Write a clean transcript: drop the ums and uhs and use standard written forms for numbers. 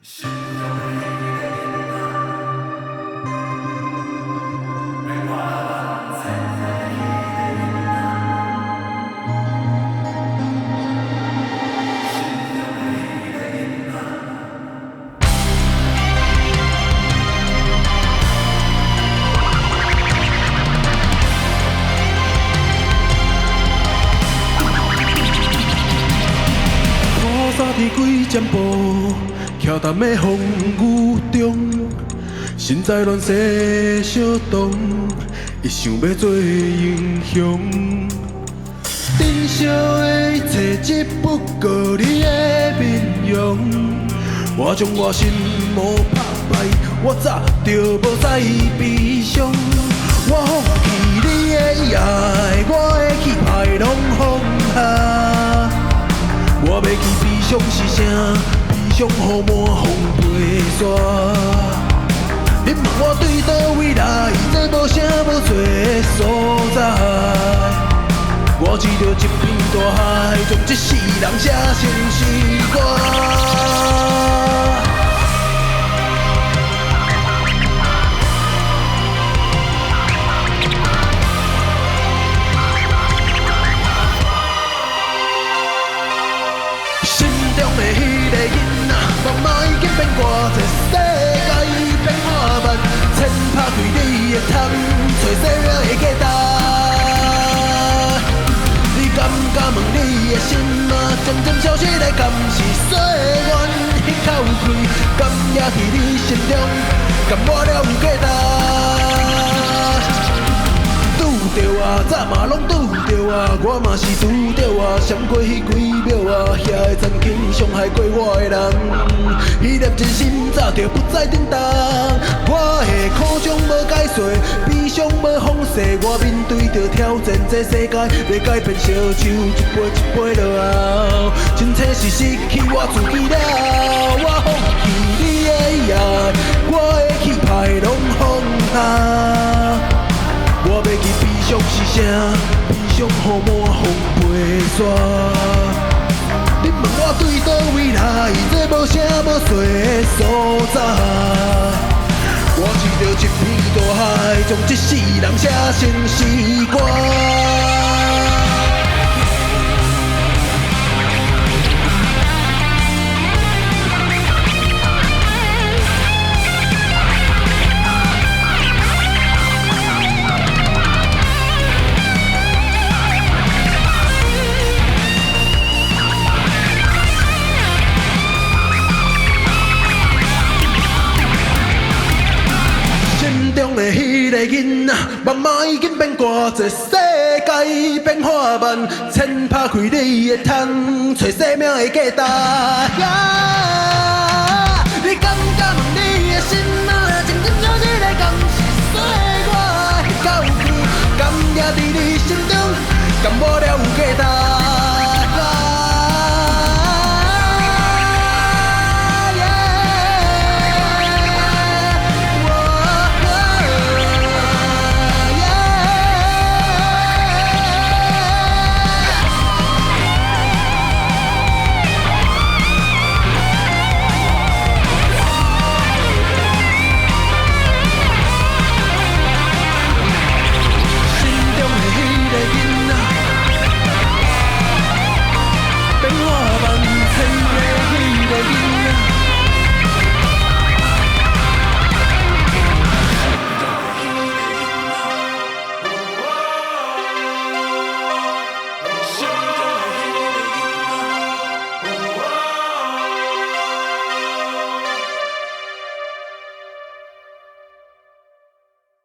洒伫几针步，徛淡的风雨中，心在乱世小动，伊想要做英雄。珍惜的一切，只不过你的面容。我将我心魔拍败，我早就无再悲伤。我放弃你的爱，我的气派拢放下。我要去悲伤是啥？悲伤雨满风飞沙。你问我对倒位来？这无声无做的所在。我只着一片大海，将这世人写成诗歌。心中的迄个囡仔，梦嘛已经变偌济，世界变化慢，千拍开你的窗，找生命的价值。你敢问你的心啊，渐渐消失的敢是岁月迄口气，敢也伫你心中，敢我了有价值。拄着啊，早嘛拢拄着啊，我嘛是拄着啊，闪过迄几秒啊，遐个曾经伤害过我的人，迄粒真心早就不再震动。我的苦衷无解释，悲伤无放肆，我面对着挑战这世界，要改变烧酒一杯一杯落后，真切是失去我自己了。我放弃你的爱，我的气派拢放下。我要去悲伤是啥？悲伤雨满风飞沙。你问我对倒位来？这无声无息的所在。我只着一片大海，将这世人写成诗歌。中的迄个囡仔，梦嘛已经变偌济，世界变化慢，千拍开你的窗，找生命的价值。你敢问你的心啊，渐渐消失的敢是岁月的口气，敢也伫你心中，敢我了有价值。